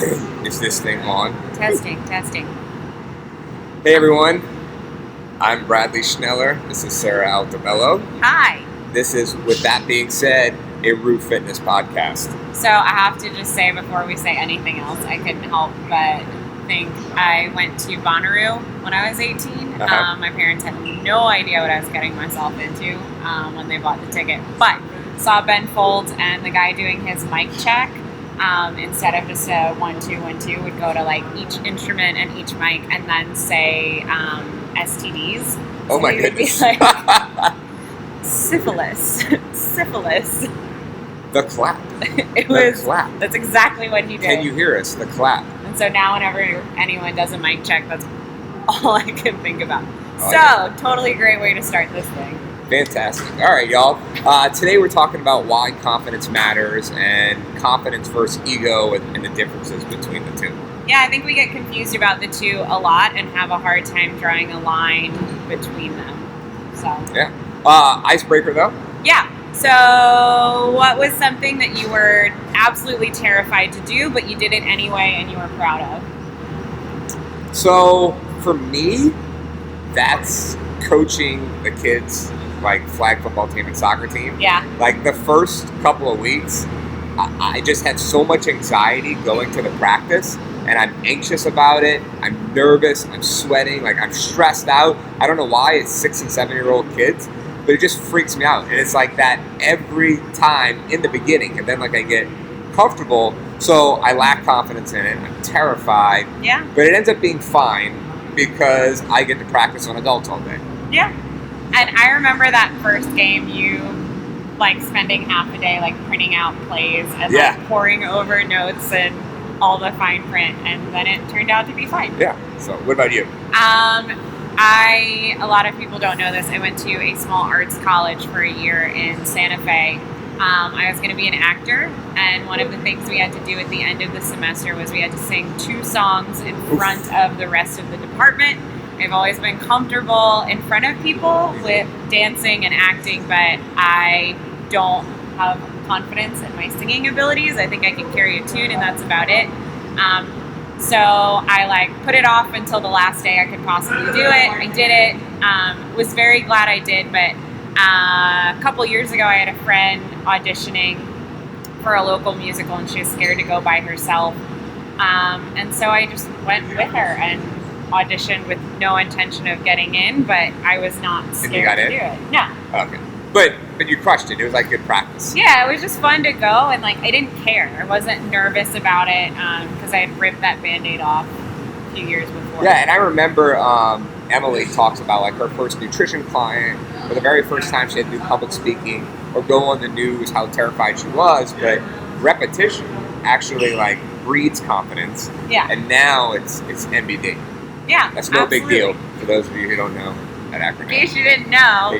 Is this thing on? Testing. Hey everyone, I'm Bradley Schneller. This is Sarah Altabello. Hi. This is, with that being said, a Root Fitness podcast. So I have to just say before we say anything else, I couldn't help but think I went to Bonnaroo when I was 18. Uh-huh. My parents had no idea what I was getting myself into when they bought the ticket. But saw Ben Folds and the guy doing his mic check. Instead of just a 1 2 1 2, would go to like each instrument and each mic and then say STDs. Oh my goodness. Like, syphilis. The clap. The clap. That's exactly what he did. Can you hear us? The clap. And so now whenever anyone does a mic check, that's all I can think about. Totally great way to start this thing. Fantastic. All right, y'all. Today we're talking about why confidence matters and confidence versus ego and the differences between the two. Yeah, I think we get confused about the two a lot and have a hard time drawing a line between them. So yeah. Icebreaker though? Yeah. So what was something that you were absolutely terrified to do, but you did it anyway and you were proud of? So for me, that's coaching the kids, like flag football team and soccer team. Yeah. Like the first couple of weeks, I just had so much anxiety going to the practice, and I'm anxious about it. I'm nervous. I'm sweating. Like I'm stressed out. I don't know why. It's 6 and 7-year-old kids, but it just freaks me out. And it's like that every time in the beginning, and then like I get comfortable, so I lack confidence in it. I'm terrified. Yeah. But it ends up being fine because I get to practice on adults all day. Yeah. And I remember that first game, you like spending half a day like printing out plays and like pouring over notes and all the fine print, and then it turned out to be fine. Yeah. So what about you? A lot of people don't know this. I went to a small arts college for a year in Santa Fe. I was going to be an actor, and one of the things we had to do at the end of the semester was we had to sing 2 songs in front of the rest of the department. I've always been comfortable in front of people with dancing and acting, but I don't have confidence in my singing abilities. I think I can carry a tune, and that's about it. So I like put it off until the last day I could possibly do it. I did it. Was very glad I did, but a couple years ago I had a friend auditioning for a local musical, and she was scared to go by herself. And so I just went with her and auditioned with no intention of getting in, but I was not scared to do it. No. Okay. But you crushed it. It was like good practice. Yeah, it was just fun to go, and like I didn't care. I wasn't nervous about it because I had ripped that Band-Aid off a few years before. Yeah, and I remember Emily talks about like her first nutrition client, or the very first time she had to do public speaking or go on the news, how terrified she was. But repetition actually like breeds confidence. Yeah. And now it's NBD. Yeah, that's no absolutely. big deal for those of you who don't know that acronym. In case you didn't know.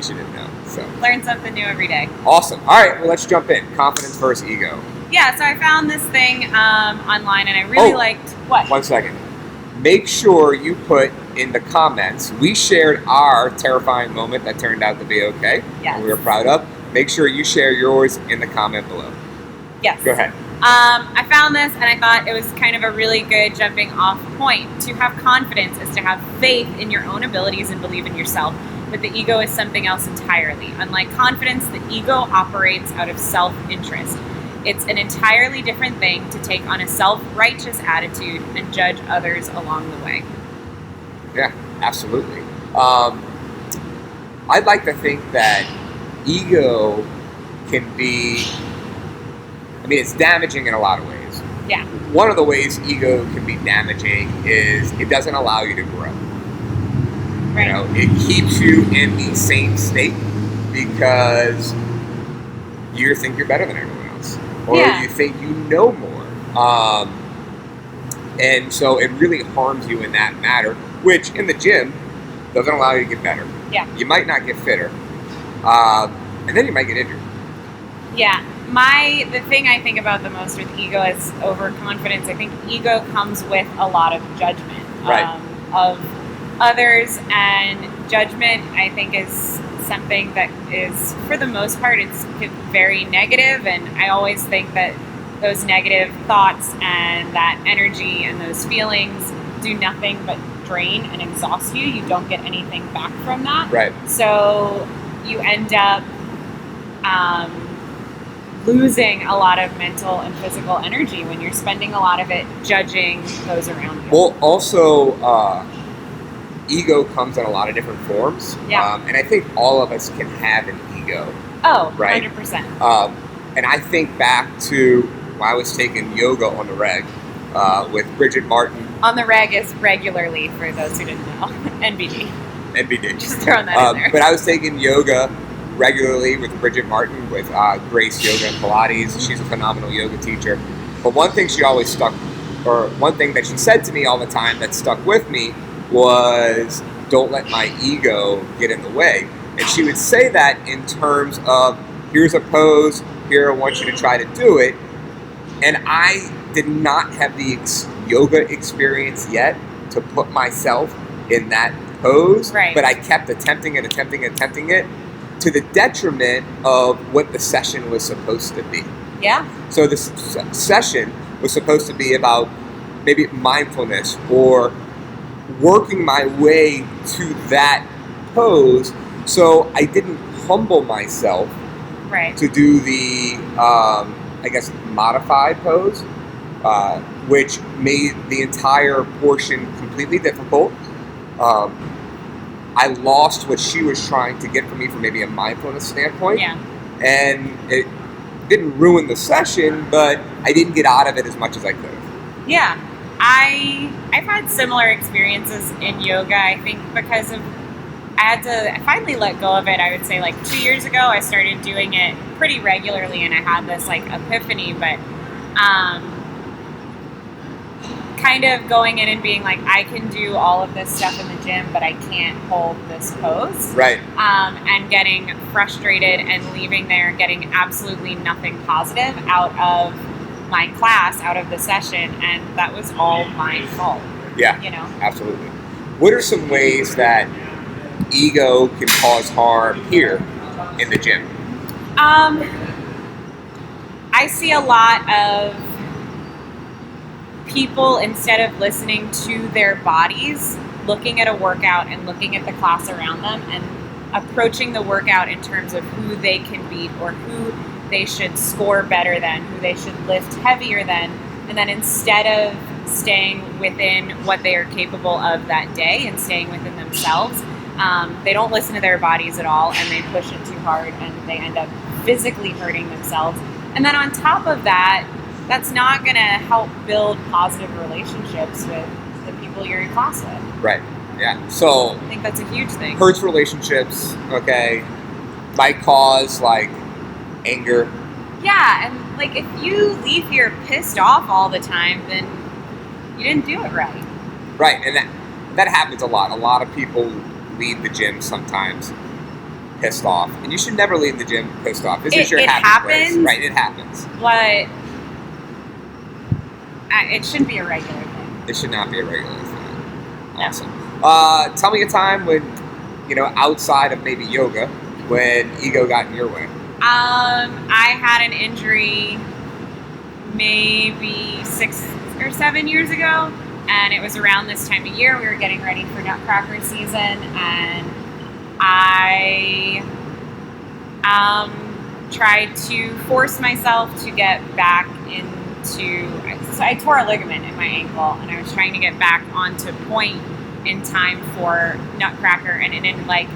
So learn something new every day. Awesome. All right, well, let's jump in. Confidence versus ego. Yeah, so I found this thing online, and I really liked what? 1 second. Make sure you put in the comments. We shared our terrifying moment that turned out to be okay. Yes. And we were proud of. Make sure you share yours in the comment below. Yes. Go ahead. I found this, and I thought it was kind of a really good jumping off point. To have confidence is to have faith in your own abilities and believe in yourself. But the ego is something else entirely. Unlike confidence, the ego operates out of self-interest. It's an entirely different thing to take on a self-righteous attitude and judge others along the way. Yeah, absolutely. I'd like to think that ego can be, it's damaging in a lot of ways. Yeah. One of the ways ego can be damaging is it doesn't allow you to grow. Right. You know, it keeps you in the same state because you think you're better than everyone else, or you think you know more, and so it really harms you in that matter. Which in the gym doesn't allow you to get better. Yeah. You might not get fitter, and then you might get injured. Yeah. The thing I think about the most with ego is overconfidence. I think ego comes with a lot of judgment of others, and judgment I think is something that is, for the most part, it's very negative, and I always think that those negative thoughts and that energy and those feelings do nothing but drain and exhaust you. You don't get anything back from that. Right. So you end up losing a lot of mental and physical energy when you're spending a lot of it judging those around you. Well, also, ego comes in a lot of different forms. Yeah. And I think all of us can have an ego. Oh, right? 100%. And I think back to when I was taking yoga on the reg with Bridget Martin. On the reg is regularly, for those who didn't know. NBD. NBD. Just throwing that in there. But I was taking yoga regularly with Bridget Martin, with Grace Yoga and Pilates. She's a phenomenal yoga teacher. But one thing one thing that she said to me all the time that stuck with me was, don't let my ego get in the way. And she would say that in terms of, here's a pose, here I want you to try to do it. And I did not have the yoga experience yet to put myself in that pose. Right. But I kept attempting it to the detriment of what the session was supposed to be. Yeah. So this session was supposed to be about maybe mindfulness or working my way to that pose. So I didn't humble myself right. to do the, modified pose, which made the entire portion completely difficult. I lost what she was trying to get from me from maybe a mindfulness standpoint. Yeah. And it didn't ruin the session, but I didn't get out of it as much as I could have. Yeah. I've had similar experiences in yoga, I think, because of I finally let go of it. I would say like 2 years ago, I started doing it pretty regularly, and I had this like epiphany, but kind of going in and being like, I can do all of this stuff in the gym, but I can't hold this pose. Right. And getting frustrated and leaving there, getting absolutely nothing positive out of my class, out of the session, and that was all my fault. Yeah. You know? Absolutely. What are some ways that ego can cause harm here in the gym? I see a lot of people, instead of listening to their bodies, looking at a workout and looking at the class around them and approaching the workout in terms of who they can beat or who they should score better than, who they should lift heavier than, and then instead of staying within what they are capable of that day and staying within themselves, they don't listen to their bodies at all, and they push it too hard, and they end up physically hurting themselves. And then on top of that, that's not going to help build positive relationships with the people you're in class with. Right. Yeah. So I think that's a huge thing. Hurts relationships. Okay. Might cause like anger. Yeah, and like if you leave here pissed off all the time, then you didn't do it right. Right, and that happens a lot. A lot of people leave the gym sometimes pissed off, and you should never leave the gym pissed off. This is your happy place. Right, it happens. But it shouldn't be a regular thing. It should not be a regular thing. Awesome. Yeah. Tell me a time when, outside of maybe yoga, when ego got in your way. I had an injury maybe 6 or 7 years ago, and it was around this time of year. We were getting ready for Nutcracker season, and I tried to force myself to get back into. So I tore a ligament in my ankle, and I was trying to get back onto point in time for Nutcracker, and in like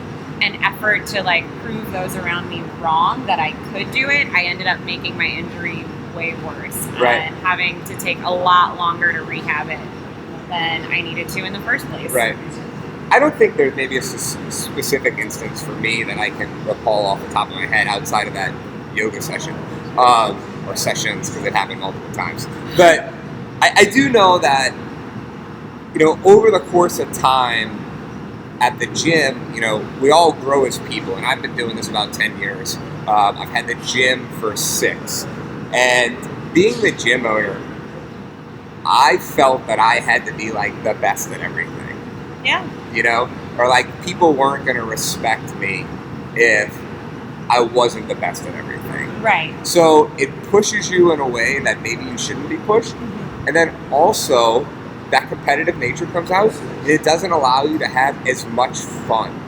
an effort to like prove those around me wrong that I could do it, I ended up making my injury way worse, right, and having to take a lot longer to rehab it than I needed to in the first place. Right. I don't think there's maybe a specific instance for me that I can recall off the top of my head outside of that yoga session, or sessions, because it happened multiple times. But I do know that, over the course of time at the gym, we all grow as people, and I've been doing this about 10 years. I've had the gym for 6. And being the gym owner, I felt that I had to be like the best at everything. Yeah. Or like people weren't going to respect me if I wasn't the best at everything. Right. So it pushes you in a way that maybe you shouldn't be pushed. Mm-hmm. And then also, that competitive nature comes out. It doesn't allow you to have as much fun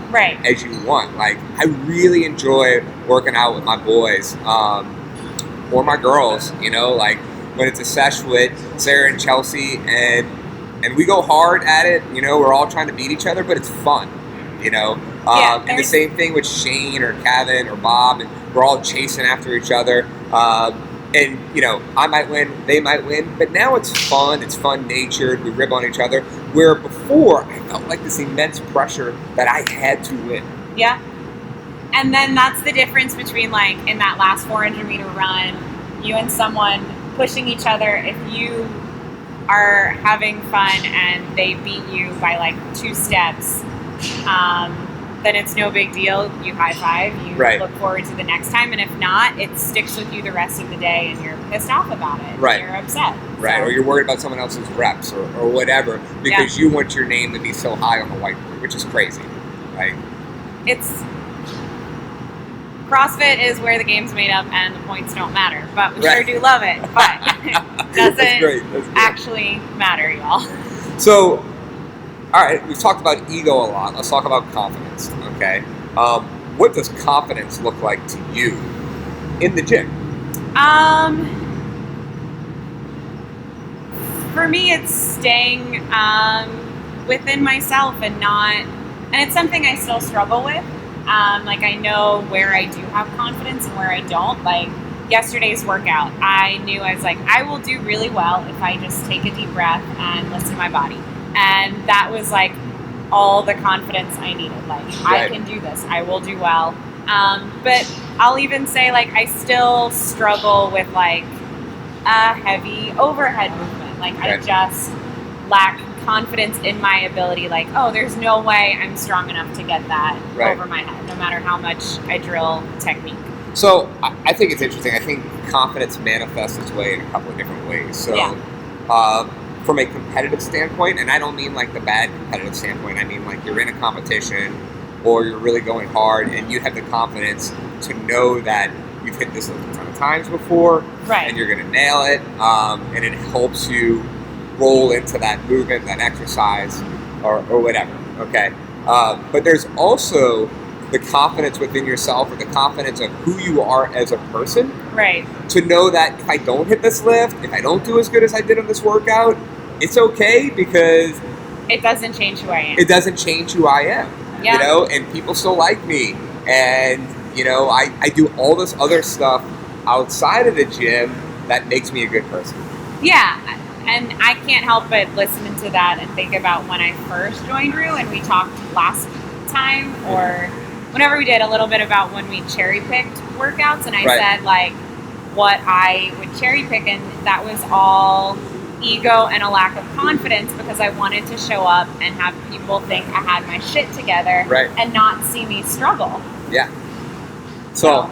Right. as you want. Like, I really enjoy working out with my boys or my girls, like when it's a sesh with Sarah and Chelsea, and we go hard at it. We're all trying to beat each other, but it's fun. And the same thing with Shane or Kevin or Bob, and we're all chasing after each other. And I might win, they might win, but now it's fun. It's fun-natured. We rib on each other. Where before, I felt like this immense pressure that I had to win. Yeah. And then that's the difference between, like, in that last 400-meter run, you and someone pushing each other. If you are having fun and they beat you by like 2 steps, then it's no big deal. You high five, you look forward to the next time, and if not, it sticks with you the rest of the day and you're pissed off about it. Right. You're upset. Right, or you're worried about someone else's reps or whatever because you want your name to be so high on the whiteboard, which is crazy. Right? CrossFit is where the game's made up and the points don't matter, but we sure do love it, but it doesn't actually matter, y'all. So, all right, we've talked about ego a lot. Let's talk about confidence, okay? What does confidence look like to you in the gym? For me, it's staying within myself and it's something I still struggle with. Like, I know where I do have confidence and where I don't. Like, yesterday's workout, I knew I was like, I will do really well if I just take a deep breath and listen to my body. And that was like all the confidence I needed. Like, I can do this. I will do well. But I'll even say, like, I still struggle with like a heavy overhead movement. Like, I just lack confidence in my ability. Like, oh, there's no way I'm strong enough to get that over my head, no matter how much I drill technique. So I think it's interesting. I think confidence manifests its way in a couple of different ways. So from a competitive standpoint, and I don't mean like the bad competitive standpoint, I mean like you're in a competition or you're really going hard and you have the confidence to know that you've hit this a ton of times before and you're going to nail it, and it helps you roll into that movement, that exercise, or whatever, okay? But there's also the confidence within yourself, or the confidence of who you are as a person. Right. To know that if I don't hit this lift, if I don't do as good as I did on this workout, it's okay because it doesn't change who I am. It doesn't change who I am. Yeah. And people still like me. And, I do all this other stuff outside of the gym that makes me a good person. Yeah. And I can't help but listen to that and think about when I first joined Rue, and we talked last time or whenever we did a little bit about when we cherry picked workouts, and I said like what I would cherry pick, and that was all ego and a lack of confidence because I wanted to show up and have people think I had my shit together and not see me struggle. Yeah. So,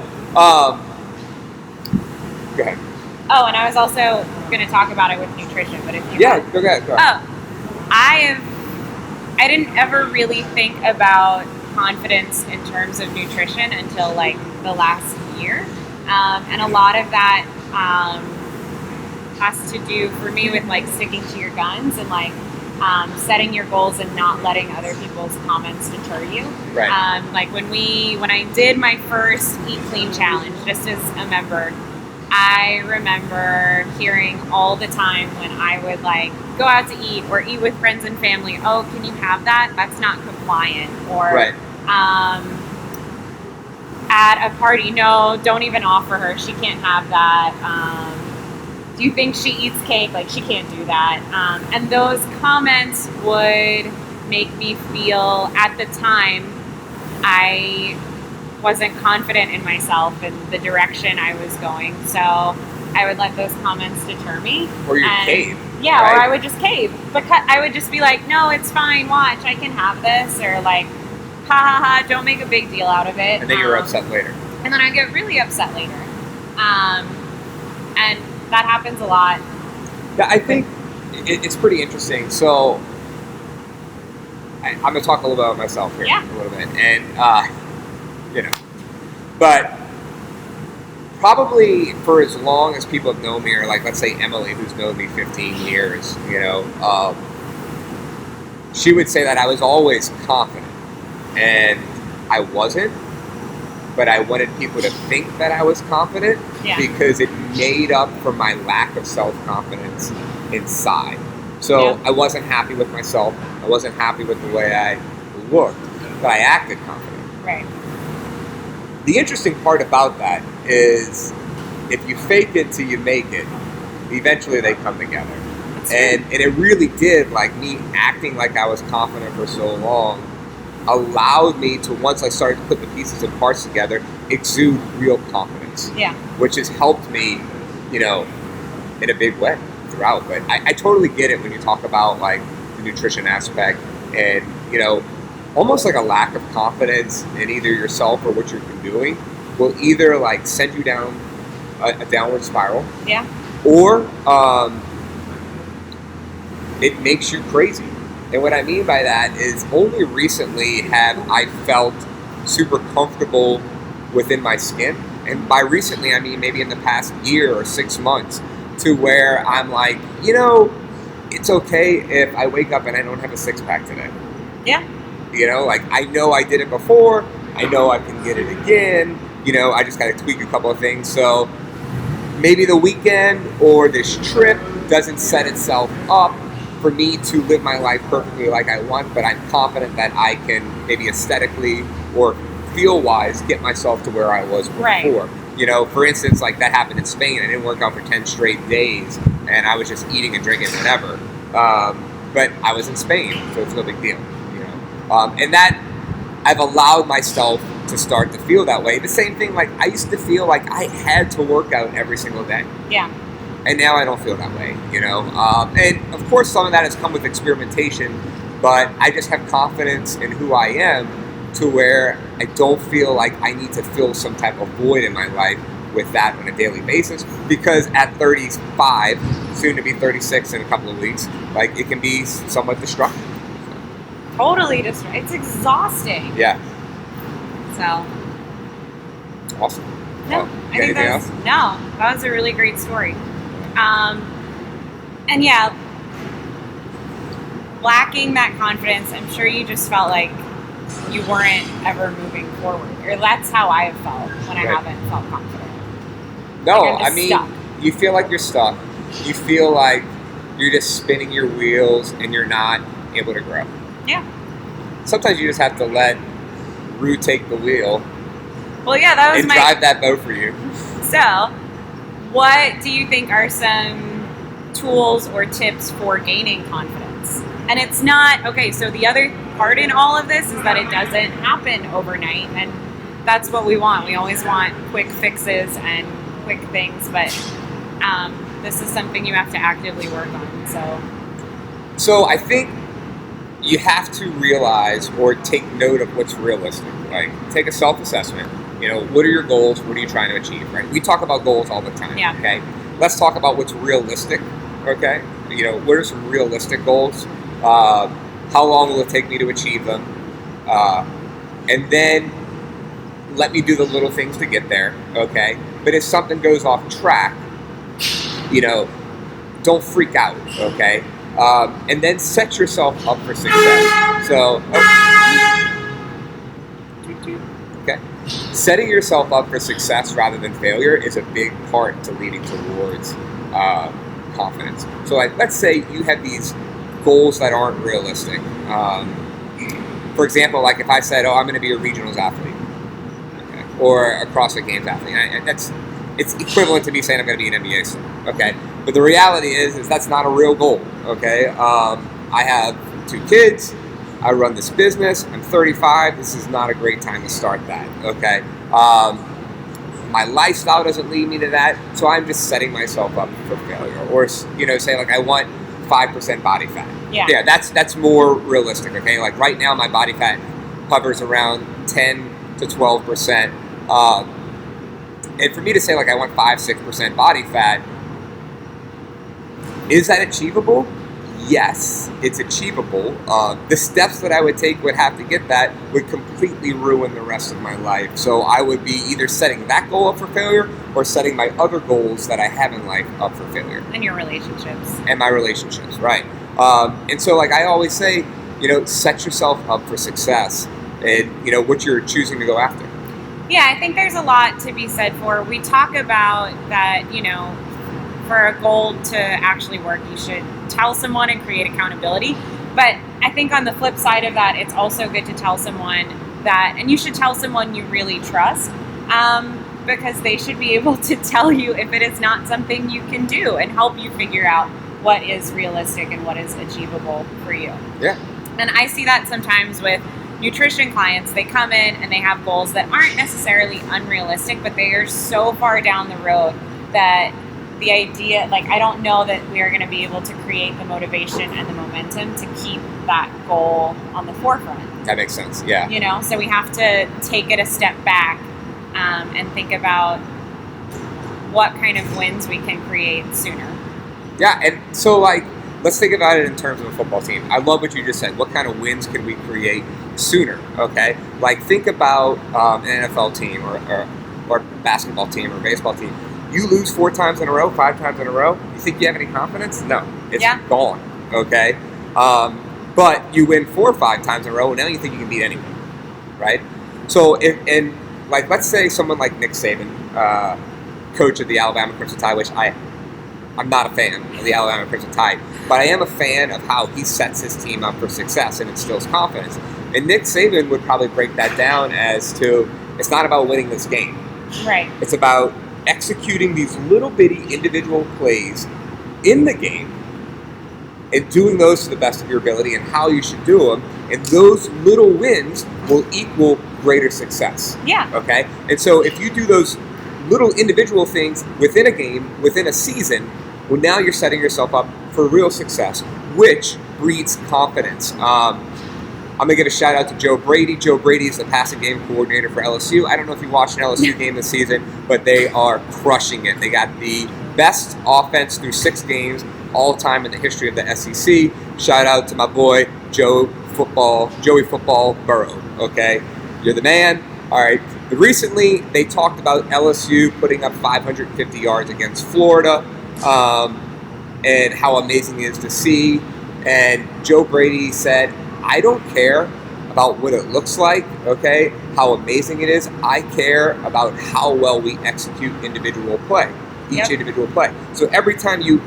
go ahead. Oh, and I was also going to talk about it with nutrition, but if you go ahead. Oh, I didn't ever really think about confidence in terms of nutrition until like the last year, and a lot of that has to do for me with like sticking to your guns and like setting your goals and not letting other people's comments deter you. Right. Like when I did my first Eat Clean challenge, just as a member, I remember hearing all the time when I would like go out to eat or eat with friends and family, oh, can you have that? That's not compliant. Or at a party, no, don't even offer her. She can't have that. Do you think she eats cake? Like, she can't do that. And those comments would make me feel, at the time, I wasn't confident in myself and the direction I was going. So I would let those comments deter me. Or you cave. Yeah, or I would just cave. Because I would just be like, no, it's fine, watch, I can have this. Or like, ha ha ha, don't make a big deal out of it. And then you're upset later. And then I get really upset later. And that happens a lot. Yeah, I think it's pretty interesting. So I'm going to talk a little bit about myself here. A little bit. And, But probably for as long as people have known me, or like let's say Emily, who's known me 15 years, she would say that I was always confident, and I wasn't. But I wanted people to think that I was confident because it made up for my lack of self-confidence inside. So I wasn't happy with myself. I wasn't happy with the way I looked, but I acted confident. Right. The interesting part about that is if you fake it till you make it, eventually they come together. And it really did, like me acting like I was confident for so long allowed me to, once I started to put the pieces and parts together, exude real confidence. Yeah. Which has helped me, in a big way throughout. But I totally get it when you talk about like the nutrition aspect and, almost like a lack of confidence in either yourself or what you're doing will either like send you down a downward spiral. Yeah. Or it makes you crazy. And what I mean by that is only recently have I felt super comfortable within my skin. And by recently, I mean maybe in the past year or 6 months, to where I'm like, it's okay if I wake up and I don't have a six-pack today. Yeah. Like I know I did it before. I know I can get it again. I just got to tweak a couple of things. So maybe the weekend or this trip doesn't set itself up for me to live my life perfectly like I want, but I'm confident that I can maybe aesthetically or feel-wise get myself to where I was before. Right. For instance, like that happened in Spain. I didn't work out for 10 straight days, and I was just eating and drinking whatever. But I was in Spain, so it's no big deal. And that I've allowed myself to start to feel that way. The same thing, like I used to feel like I had to work out every single day. Yeah. And now I don't feel that way, And of course, some of that has come with experimentation, but I just have confidence in who I am to where I don't feel like I need to fill some type of void in my life with that on a daily basis. Because at 35, soon to be 36 in a couple of weeks, like it can be somewhat destructive. Totally destructive. It's exhausting. Yeah. So. Awesome. No, I think that was a really great story. And yeah, lacking that confidence, I'm sure you just felt like you weren't ever moving forward. Or that's how I have felt when I haven't felt confident. No, like I mean, stuck. You feel like you're stuck. You feel like you're just spinning your wheels and you're not able to grow. Yeah. Sometimes you just have to let Rue take the wheel. Well, yeah, that was and drive that boat for you. So, what do you think are some tools or tips for gaining confidence? And it's not, okay, so the other part in all of this is that it doesn't happen overnight, and that's what we want. We always want quick fixes and quick things, but this is something you have to actively work on. So I think you have to realize or take note of what's realistic. Like, take a self-assessment. What are your goals? What are you trying to achieve, right? We talk about goals all the time, okay? Let's talk about what's realistic, okay? What are some realistic goals? How long will it take me to achieve them? And then let me do the little things to get there, okay? But if something goes off track, don't freak out, okay? And then set yourself up for success. So, okay. Setting yourself up for success rather than failure is a big part to leading towards confidence. So, like, let's say you have these goals that aren't realistic. For example, like if I said, I'm going to be a regionals athlete, okay, or a CrossFit Games athlete, it's equivalent to me saying I'm going to be an NBA star, okay? But the reality is that's not a real goal, okay? I have 2 kids. I run this business. I'm 35. This is not a great time to start that, okay? My lifestyle doesn't lead me to that, so I'm just setting myself up for failure. Or, say like I want 5% body fat. Yeah, that's more realistic, okay? Like right now my body fat hovers around 10 to 12%. And for me to say like I want 5-6% body fat, is that achievable? yes, it's achievable. The steps that I would take would have to get that would completely ruin the rest of my life. So I would be either setting that goal up for failure or setting my other goals that I have in life up for failure. And your relationships. And my relationships, right. And so like I always say, set yourself up for success and, what you're choosing to go after. Yeah, I think there's a lot to be said for. We talk about that, for a goal to actually work, you should tell someone and create accountability. But I think on the flip side of that, it's also good to tell someone that, and you should tell someone you really trust, because they should be able to tell you if it is not something you can do and help you figure out what is realistic and what is achievable for you. Yeah. And I see that sometimes with nutrition clients. They come in and they have goals that aren't necessarily unrealistic, but they are so far down the road that the idea, I don't know that we are going to be able to create the motivation and the momentum to keep that goal on the forefront. That makes sense. Yeah. So we have to take it a step back and think about what kind of wins we can create sooner. Yeah. And so let's think about it in terms of a football team. I love what you just said. What kind of wins can we create sooner? Okay. Think about an NFL team or basketball team or baseball team. You lose 4 times in a row, 5 times in a row. You think you have any confidence? No, it's gone. Okay, but you win 4 or 5 times in a row, and now you think you can beat anyone, right? So, let's say someone like Nick Saban, coach of the Alabama Crimson Tide, which I'm not a fan of the Alabama Crimson Tide, but I am a fan of how he sets his team up for success and instills confidence. And Nick Saban would probably break that down as to it's not about winning this game, right? It's about executing these little bitty individual plays in the game and doing those to the best of your ability and how you should do them. And those little wins will equal greater success. Yeah. Okay? And so if you do those little individual things within a game, within a season, well, now you're setting yourself up for real success, which breeds confidence. I'm going to give a shout out to Joe Brady. Joe Brady is the passing game coordinator for LSU. I don't know if you watched an LSU game this season, but they are crushing it. They got the best offense through 6 games all time in the history of the SEC. Shout out to my boy, Joey Football Burrow. Okay? You're the man. All right. Recently, they talked about LSU putting up 550 yards against Florida and how amazing it is to see. And Joe Brady said, I don't care about what it looks like, okay, how amazing it is. I care about how well we execute individual play, individual play. So every time you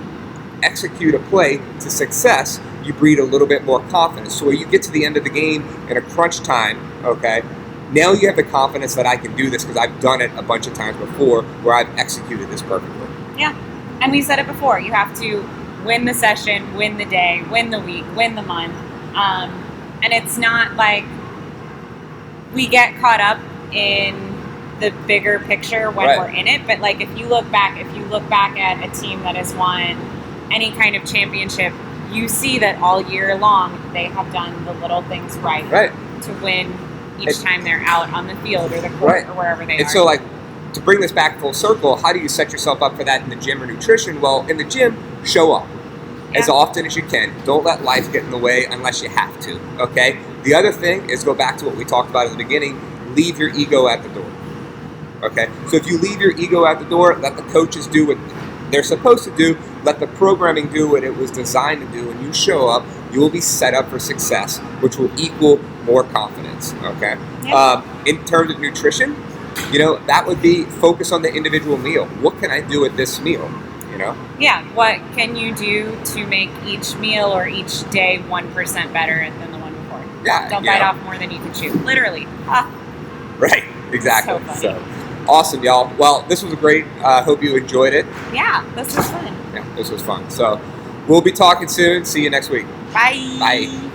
execute a play to success, you breed a little bit more confidence. So when you get to the end of the game in a crunch time, okay, now you have the confidence that I can do this because I've done it a bunch of times before where I've executed this perfectly. Yeah, and we said it before. You have to win the session, win the day, win the week, win the month. And it's not like we get caught up in the bigger picture when we're in it. But if you look back at a team that has won any kind of championship, you see that all year long they have done the little things right to win each time they're out on the field or the court or wherever they are. And so to bring this back full circle, how do you set yourself up for that in the gym or nutrition? Well, in the gym, show up. As often as you can. Don't let life get in the way unless you have to, okay? The other thing is go back to what we talked about in the beginning. Leave your ego at the door, okay? So if you leave your ego at the door, let the coaches do what they're supposed to do. Let the programming do what it was designed to do. When you show up, you will be set up for success, which will equal more confidence, okay? Yeah. In terms of nutrition, that would be focus on the individual meal. What can I do with this meal? Yeah, what can you do to make each meal or each day 1% better than the one before? Yeah, don't bite off more than you can chew. Literally. Right, exactly. So funny. So awesome, y'all. Well, this was great. Hope you enjoyed it. Yeah, this was fun. Yeah, this was fun. So we'll be talking soon. See you next week. Bye. Bye.